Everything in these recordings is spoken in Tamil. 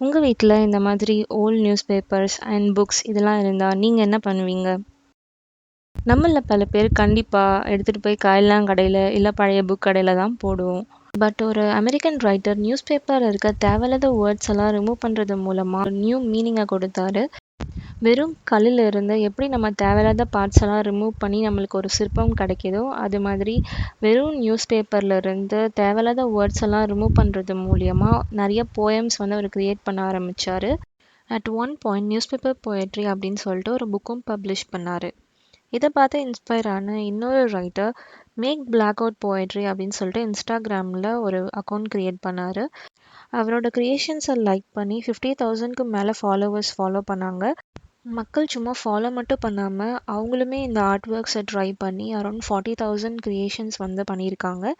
உங்க வீட்ல இந்த மாதிரி old newspapers and books இதெல்லாம் இருந்தா நீங்க என்ன பண்ணுவீங்க? நம்மள பல பேர் கண்டிப்பா எடுத்துட்டு போய் காயெல்லாம் கடையில, இல்ல பழைய புக் கடையில தான் போடுவோம். பட் ஒரு அமெரிக்கன் ரைட்டர் நியூஸ் பேப்பர்ல இருக்க தேவையில்லாத வேர்ட்ஸ் எல்லாம் ரிமூவ் பண்றது மூலமா ஒரு நியூ மீனிங்கை கொடுத்தாரு. வெறும் கல்லுல இருந்து எப்படி நம்ம தேவையில்லாத பார்ட்ஸ் எல்லாம் ரிமூவ் பண்ணி நம்மளுக்கு ஒரு சிற்பம் கிடைக்குதோ, அது மாதிரி வெறும் நியூஸ் பேப்பர்ல இருந்து தேவையில்லாத வேர்ட்ஸ் எல்லாம் ரிமூவ் பண்றது மூலியமா நிறைய போயம்ஸ் வந்து அவர் கிரியேட் பண்ண ஆரம்பிச்சாரு. At one point news paper poetry அப்படின்னு சொல்லிட்டு ஒரு புக்கும் பப்ளிஷ் பண்ணாரு. இதை பார்த்து இன்ஸ்பயர் ஆன இன்னொரு writer make blackout poetry அப்படின்னு சொல்லிட்டு இன்ஸ்டாகிராமில் ஒரு அக்கௌண்ட் கிரியேட் பண்ணார். அவரோட க்ரியேஷன்ஸை லைக் பண்ணி 50,000க்கு மேலே ஃபாலோவர்ஸ் ஃபாலோ பண்ணாங்க. மக்கள் சும்மா ஃபாலோ மட்டும் பண்ணாமல் அவங்களுமே இந்த ஆர்ட் ஒர்க்ஸை ட்ரை பண்ணி அரௌண்ட் 40,000 க்ரியேஷன்ஸ் வந்து பண்ணியிருக்காங்க.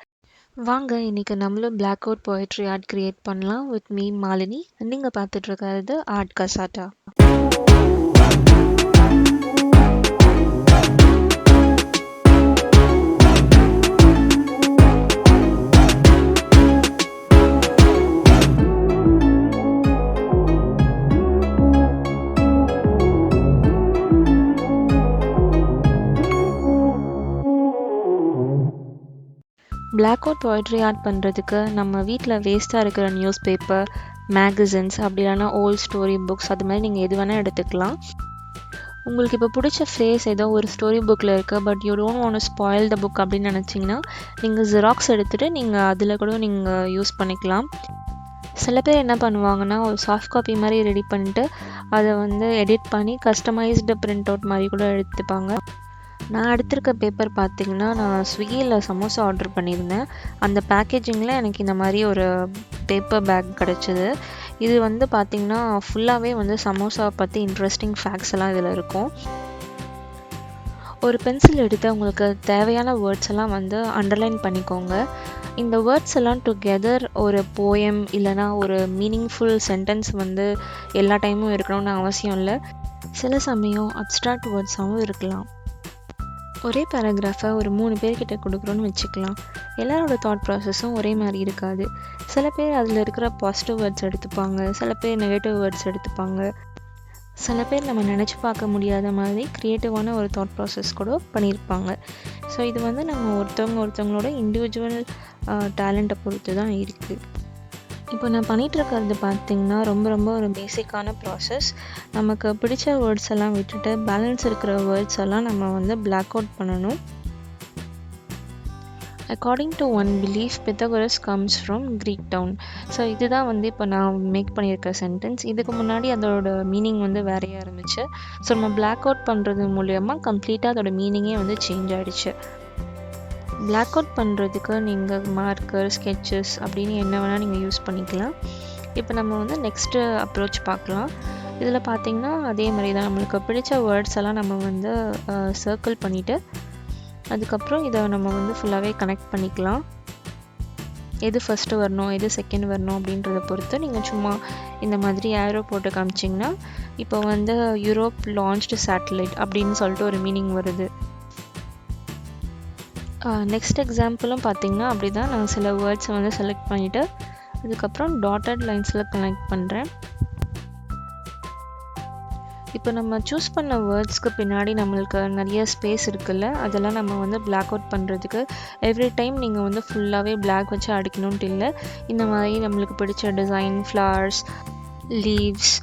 வாங்க இன்னைக்கு நம்மளும் blackout poetry art create பண்ணலாம் வித் மீ மாலினி. நீங்கள் பார்த்துட்டு இருக்கிறது art cassata. Blackout poetry art பண்ணுறதுக்கு நம்ம வீட்டில் வேஸ்ட்டாக இருக்கிற நியூஸ் பேப்பர், மேகசின்ஸ், அப்படி இல்லைனா ஓல்ட் ஸ்டோரி புக்ஸ், அது மாதிரி நீங்கள் எது வேணால் எடுத்துக்கலாம். உங்களுக்கு இப்போ பிடிச்ச ஃப்ரேஸ் ஏதோ ஒரு ஸ்டோரி புக்கில் இருக்குது, but you don't want to spoil the book அப்படின்னு நினச்சிங்கன்னா நீங்கள் ஜெராக்ஸ் எடுத்துகிட்டு நீங்கள் அதில் கூட நீங்கள் யூஸ் பண்ணிக்கலாம். சில பேர் என்ன பண்ணுவாங்கன்னா ஒரு சாஃப்ட் காப்பி மாதிரி ரெடி பண்ணிட்டு அதை வந்து எடிட் பண்ணி கஸ்டமைஸ்டு பிரிண்ட் அவுட் மாதிரி கூட எடுத்துப்பாங்க. நான் எடுத்திருக்க பேப்பர் பார்த்திங்கன்னா, நான் ஸ்விக்கியில் சமோசா ஆர்டர் பண்ணியிருந்தேன். அந்த பேக்கேஜிங்கில் எனக்கு இந்த மாதிரி ஒரு பேப்பர் பேக் கிடச்சிது. இது வந்து பார்த்திங்கன்னா ஃபுல்லாகவே வந்து சமோசா பற்றி இன்ட்ரெஸ்டிங் ஃபேக்ட்ஸ் எல்லாம் இதில் இருக்கும். ஒரு பென்சில் எடுத்து உங்களுக்கு தேவையான வேர்ட்ஸ் எல்லாம் வந்து அண்டர்லைன் பண்ணிக்கோங்க. இந்த வேர்ட்ஸ் எல்லாம் டுகெதர் ஒரு போயம் இல்லைனா ஒரு மீனிங்ஃபுல் சென்டென்ஸ் வந்து எல்லா டைமும் இருக்கணும்னு அவசியம் இல்லை. சில சமயம் அப்ஸ்ட்ராக்ட் வேர்ட்ஸாகவும் இருக்கலாம். ஒரே பேராகிராஃபை ஒரு 3 பேர்கிட்ட கொடுக்குறோன்னு வச்சுக்கலாம். எல்லாரோட தாட் ப்ராசஸும் ஒரே மாதிரி இருக்காது. சில பேர் அதில் இருக்கிற பாசிட்டிவ் வேர்ட்ஸ் எடுத்துப்பாங்க, சில பேர் நெகட்டிவ் வேர்ட்ஸ் எடுத்துப்பாங்க, சில பேர் நம்ம நினச்சி பார்க்க முடியாத மாதிரி க்ரியேட்டிவான ஒரு தாட் ப்ராசஸ் கூட பண்ணியிருப்பாங்க. ஸோ இது வந்து நம்ம ஒருத்தவங்களோட இண்டிவிஜுவல் டேலண்ட்டை பொறுத்து தான் இருக்குது. இப்போ நான் பண்ணிகிட்ருக்கிறது பார்த்திங்கன்னா ரொம்ப ஒரு பேசிக்கான ப்ராசஸ். நமக்கு பிடிச்ச வேர்ட்ஸ் எல்லாம் விட்டுட்டு பேலன்ஸ் இருக்கிற வேர்ட்ஸ் எல்லாம் நம்ம வந்து பிளாக் அவுட் பண்ணணும். According to one belief Pythagoras comes from Greek town. So இதுதான் வந்து இப்போ நான் மேக் பண்ணியிருக்க சென்டென்ஸ். இதுக்கு முன்னாடி அதோட மீனிங் வந்து வேறையாக இருந்துச்சு. ஸோ நம்ம பிளாக் அவுட் பண்ணுறது மூலயமா கம்ப்ளீட்டாக அதோட மீனிங்கே வந்து சேஞ்ச் ஆகிடுச்சு. பிளாக் அவுட் பண்ணுறதுக்கு நீங்கள் மார்க்கர், ஸ்கெட்சஸ் அப்படின்னு என்ன வேணால் நீங்கள் யூஸ் பண்ணிக்கலாம். இப்போ நம்ம வந்து நெக்ஸ்ட்டு அப்ரோச் பார்க்கலாம். இதில் பார்த்திங்கன்னா அதே மாதிரி தான் நம்மளுக்கு பிடிச்ச வேர்ட்ஸ் எல்லாம் நம்ம வந்து சர்க்கிள் பண்ணிவிட்டு அதுக்கப்புறம் இதை நம்ம வந்து ஃபுல்லாகவே கனெக்ட் பண்ணிக்கலாம். எது ஃபஸ்ட்டு வரணும், எது செகண்ட் வரணும் அப்படின்றத பொறுத்து நீங்கள் சும்மா இந்த மாதிரி ஏரோ போட்டு காமிச்சிங்கன்னா இப்போ வந்து யூரோப் லான்ச்டு சேட்டலைட் அப்படின்னு சொல்லிட்டு ஒரு மீனிங் வருது. நெக்ஸ்ட் எக்ஸாம்பிளும் பார்த்திங்கன்னா அப்படி தான் நான் சில வேர்ட்ஸை வந்து செலக்ட் பண்ணிவிட்டு அதுக்கப்புறம் டாட்டட் லைன்ஸில் கனெக்ட் பண்ணுறேன். இப்போ நம்ம சூஸ் பண்ண வேர்ட்ஸ்க்கு பின்னாடி நம்மளுக்கு நிறைய ஸ்பேஸ் இருக்குல்ல, அதெல்லாம் நம்ம வந்து பிளாக் அவுட் பண்ணுறதுக்கு எவ்ரி டைம் நீங்கள் வந்து ஃபுல்லாகவே பிளாக் வச்சு அடிக்கணுன்ட்டு இல்லை. இந்த மாதிரி நம்மளுக்கு பிடிச்ச டிசைன், ஃப்ளவர்ஸ், லீவ்ஸ்,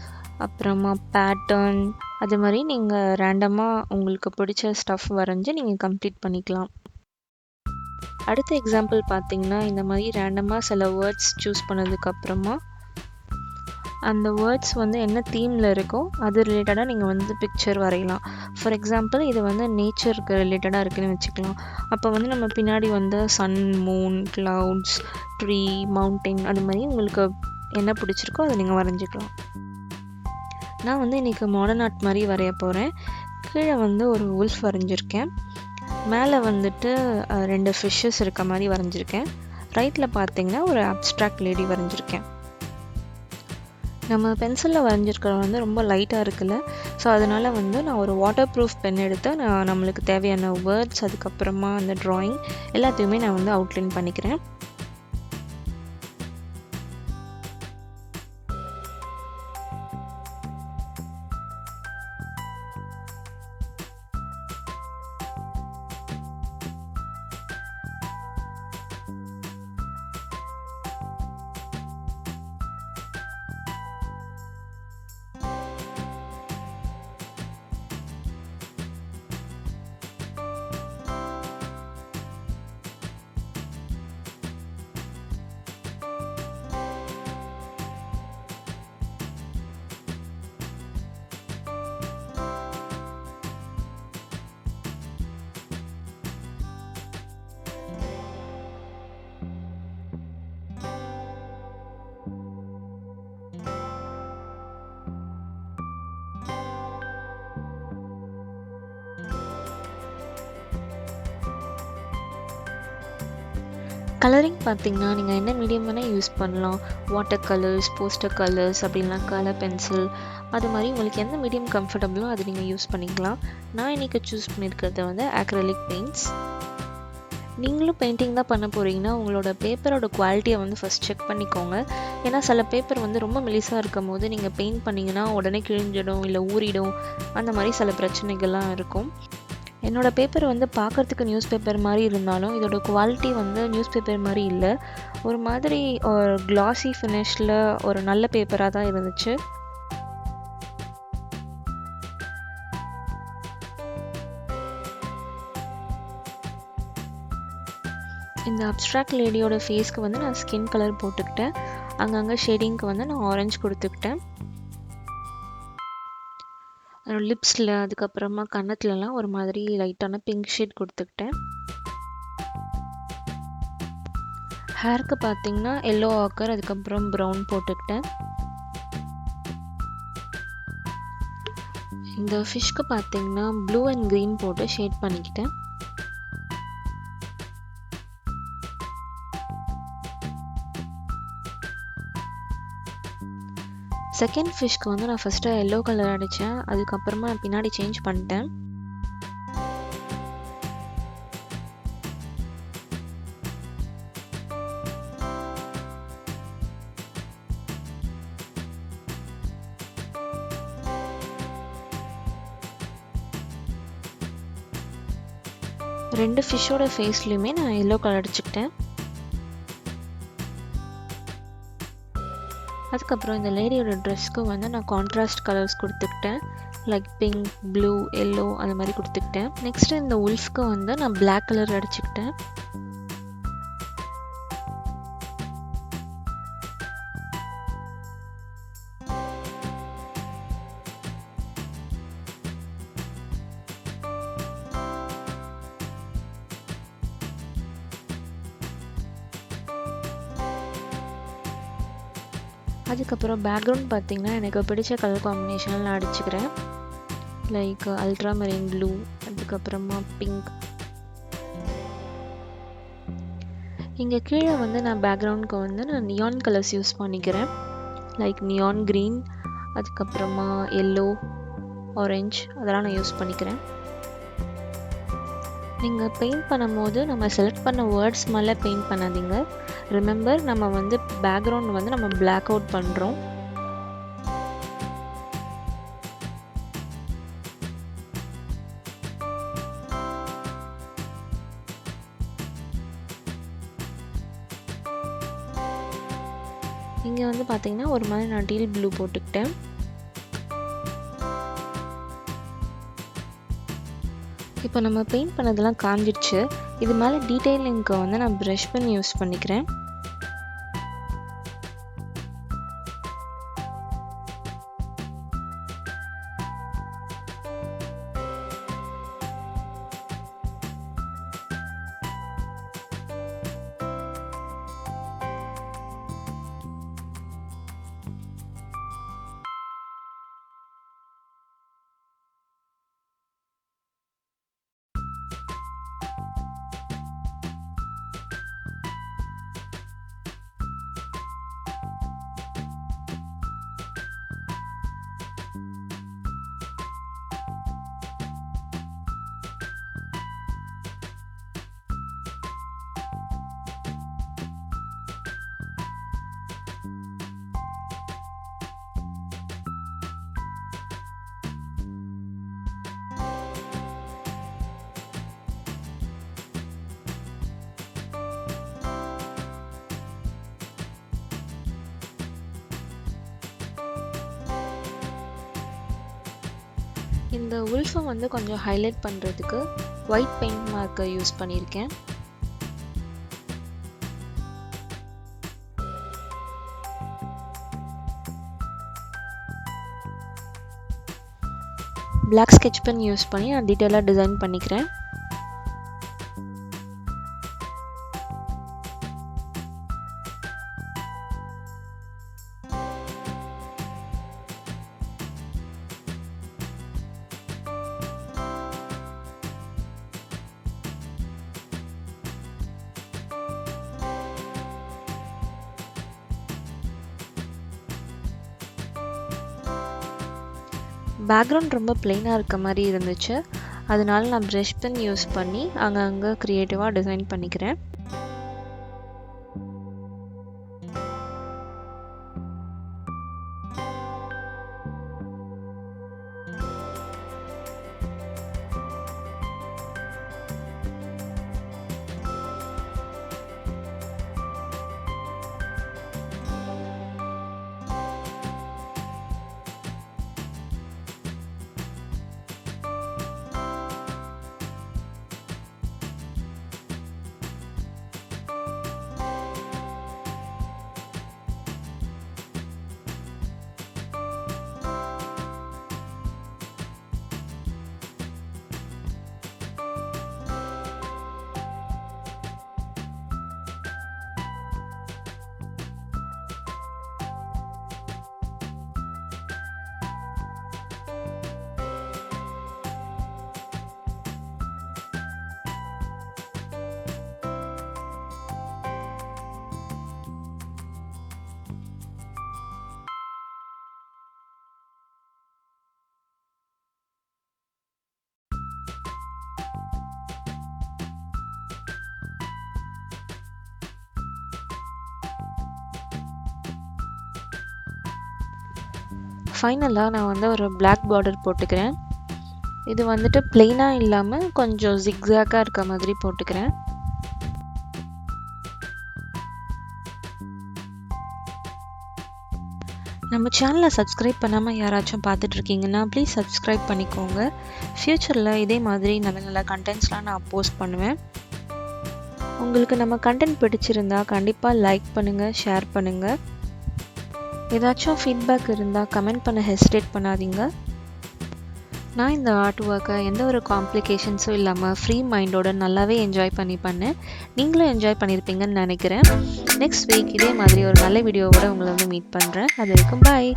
அப்புறமா பேட்டர்ன், அது மாதிரி நீங்கள் ரேண்டமாக உங்களுக்கு பிடிச்ச ஸ்டஃப் வரைஞ்சி நீங்கள் கம்ப்ளீட் பண்ணிக்கலாம். அடுத்த எக்ஸாம்பிள் பார்த்திங்கன்னா இந்த மாதிரி ரேண்டமாக சில வேர்ட்ஸ் சூஸ் பண்ணதுக்கப்புறமா அந்த வேர்ட்ஸ் வந்து என்ன தீமில் இருக்கோ அது ரிலேட்டடாக நீங்கள் வந்து பிக்சர் வரையலாம். ஃபார் எக்ஸாம்பிள் இது வந்து நேச்சருக்கு ரிலேட்டடாக இருக்குதுன்னு வச்சுக்கலாம். அப்போ வந்து நம்ம பின்னாடி வந்து sun, moon, clouds, tree, mountain, அது மாதிரி உங்களுக்கு என்ன பிடிச்சிருக்கோ அதை நீங்கள் வரைஞ்சிக்கலாம். நான் வந்து இன்றைக்கி மாடர்ன் ஆர்ட் மாதிரி வரைய போகிறேன். கீழே வந்து ஒரு உல்ஃப் வரைஞ்சிருக்கேன். மேலே வந்துட்டு 2 ஃபிஷ்ஷஸ் இருக்க மாதிரி வரைஞ்சிருக்கேன். ரைட்டில் பார்த்திங்கன்னா ஒரு அப்ஸ்ட்ராக்ட் லேடி வரைஞ்சிருக்கேன். நம்ம பென்சிலில் வரைஞ்சிருக்கிறது வந்து ரொம்ப லைட்டாக இருக்குல்ல, ஸோ அதனால் வந்து நான் ஒரு வாட்டர் ப்ரூஃப் பென் எடுத்து நான் நம்மளுக்கு தேவையான வேர்ட்ஸ் அதுக்கப்புறமா அந்த ட்ராயிங் எல்லாத்தையுமே நான் வந்து அவுட்லைன் பண்ணிக்கிறேன். கலரிங் பார்த்திங்கன்னா நீங்கள் என்ன மீடியம் வேணால் யூஸ் பண்ணலாம். வாட்டர் கலர்ஸ், போஸ்டர் கலர்ஸ், அப்படின்லாம் கலர் பென்சில், அது மாதிரி உங்களுக்கு எந்த மீடியம் கம்ஃபர்டபுளோ அது நீங்கள் யூஸ் பண்ணிக்கலாம். நான் இன்றைக்கி சூஸ் பண்ணியிருக்கிறது வந்து அக்ரிலிக் பெயிண்ட்ஸ். நீங்களும் பெயிண்டிங் தான் பண்ண போகிறீங்கன்னா உங்களோட பேப்பரோட குவாலிட்டியை வந்து ஃபஸ்ட் செக் பண்ணிக்கோங்க. ஏன்னா சில பேப்பர் வந்து ரொம்ப மெலிசாக இருக்கும் போது நீங்கள் பெயிண்ட் பண்ணிங்கன்னா உடனே கிழிஞ்சிடும், இல்லை ஊறிடும், அந்த மாதிரி சில பிரச்சனைகள்லாம் இருக்கும். என்னோடய பேப்பர் வந்து பார்க்குறதுக்கு நியூஸ் பேப்பர் மாதிரி இருந்தாலும் இதோட குவாலிட்டி வந்து நியூஸ் பேப்பர் மாதிரி இல்லை. ஒரு மாதிரி ஒரு கிளாஸி ஃபினிஷில் ஒரு நல்ல பேப்பராக தான் இருந்துச்சு. இந்த அப்ஸ்ட்ராக்ட் லேடியோட ஃபேஸ்க்கு வந்து நான் ஸ்கின் கலர் போட்டுக்கிட்டேன். அங்கங்கே ஷேடிங்க்கு வந்து நான் ஆரஞ்சு கொடுத்துக்கிட்டேன். லிப்ஸில், அதுக்கப்புறமா கன்னத்துலலாம் ஒரு மாதிரி லைட்டான பிங்க் ஷேட் கொடுத்துக்கிட்டேன். ஹேருக்கு பார்த்தீங்கன்னா எல்லோ ஆக்கர், அதுக்கப்புறம் ப்ரௌன் போட்டுக்கிட்டேன். இந்த ஃபிஷ்க்கு பார்த்தீங்கன்னா ப்ளூ அண்ட் க்ரீன் போட்டு ஷேட் பண்ணிக்கிட்டேன். செகண்ட் ஃபிஷ்க்கு வந்து நான் ஃபஸ்ட்டு எல்லோ கலர் அடித்தேன், அதுக்கப்புறமா நான் பின்னாடி சேஞ்ச் பண்ணிட்டேன். ரெண்டு ஃபிஷ்ஷோட ஃபேஸ்லையுமே நான் எல்லோ கலர் அடிச்சுக்கிட்டேன். அதுக்கப்புறம் இந்த லேடியோட ட்ரெஸ்க்கு வந்து நான் கான்ட்ராஸ்ட் கலர்ஸ் கொடுத்துக்கிட்டேன். லைக் பிங்க், ப்ளூ, எல்லோ அந்த மாதிரி கொடுத்துக்கிட்டேன். நெக்ஸ்ட்டு இந்த உல்ஃப்க்கு வந்து நான் பிளாக் கலர் அடிச்சுக்கிட்டேன். அதுக்கப்புறம் பேக்ரவுண்ட் பார்த்திங்கன்னா எனக்கு பிடிச்ச கலர் காம்பினேஷனில் நான் அடிச்சுக்கிறேன். லைக் அல்ட்ரா மெரின் ப்ளூ, அதுக்கப்புறமா பிங்க். இங்கே கீழே வந்து நான் பேக்ரவுண்டுக்கு வந்து நான் நியான் கலர்ஸ் யூஸ் பண்ணிக்கிறேன். லைக் நியான் க்ரீன், அதுக்கப்புறமா எல்லோ, ஆரஞ்ச், அதெல்லாம் நான் யூஸ் பண்ணிக்கிறேன். நீங்கள் பெயிண்ட் பண்ணும்போது நம்ம செலக்ட் பண்ண வேர்ட்ஸ் மேலே பெயிண்ட் பண்ணாதீங்க. ரிமெம்பர், நம்ம வந்து பேக்ரவுண்ட் வந்து நம்ம பிளாக் அவுட் பண்ணுறோம். இங்கே வந்து பார்த்தீங்கன்னா ஒரு மாதிரி நான் டீல் ப்ளூ போட்டுக்கிட்டேன். இப்போ நம்ம பெயிண்ட் பண்ணதெல்லாம் காஞ்சிடுச்சு. இது மேலே டீட்டெயிலிங்க்கு வந்து நான் ப்ரஷ் பென் யூஸ் பண்ணிக்கிறேன். இந்த உல்ஃபை வந்து கொஞ்சம் ஹைலைட் பண்ணுறதுக்கு ஒயிட் பெயிண்ட் மார்க்கர் யூஸ் பண்ணியிருக்கேன். பிளாக் ஸ்கெட்ச் பென் யூஸ் பண்ணி நான் டீட்டெயிலாக டிசைன் பண்ணிக்கிறேன். பேக்ரவுண்ட் ரொம்ப பிளெயினாக இருக்க மாதிரி இருந்துச்சு. அதனால நான் ப்ரஷ் பென் யூஸ் பண்ணி அங்கங்கே க்ரியேட்டிவாக டிசைன் பண்ணிக்கிறேன். ஃபைனலாக நான் வந்து ஒரு பிளாக் பார்டர் போட்டுக்கிறேன். இது வந்துட்டு பிளெயினாக இல்லாமல் கொஞ்சம் ஜிக்ஸாக்காக இருக்க மாதிரி போட்டுக்கிறேன். நம்ம சேனலை சப்ஸ்கிரைப் பண்ணாமல் யாராச்சும் பார்த்துட்ருக்கீங்கன்னா ப்ளீஸ் சப்ஸ்கிரைப் பண்ணிக்கோங்க. ஃப்யூச்சரில் இதே மாதிரி நல்ல நல்ல கண்டென்ட்ஸ்லாம் நான் போஸ்ட் பண்ணுவேன். உங்களுக்கு நம்ம கண்டென்ட் பிடிச்சிருந்தா கண்டிப்பாக லைக் பண்ணுங்கள், ஷேர் பண்ணுங்கள். ஏதாச்சும் ஃபீட்பேக் இருந்தால் கமெண்ட் பண்ண ஹெசிடேட் பண்ணாதீங்க. நான் இந்த ஆர்ட் ஒர்க்கை எந்த ஒரு காம்ப்ளிகேஷன்ஸும் இல்லாமல் ஃப்ரீ மைண்டோட நல்லாவே என்ஜாய் பண்ணேன். நீங்களும் என்ஜாய் பண்ணியிருப்பீங்கன்னு நினைக்கிறேன். நெக்ஸ்ட் வீக் இதே மாதிரி ஒரு நல்ல வீடியோவோட உங்களை வந்து மீட் பண்ணுறேன். அது வரைக்கும் பாய்.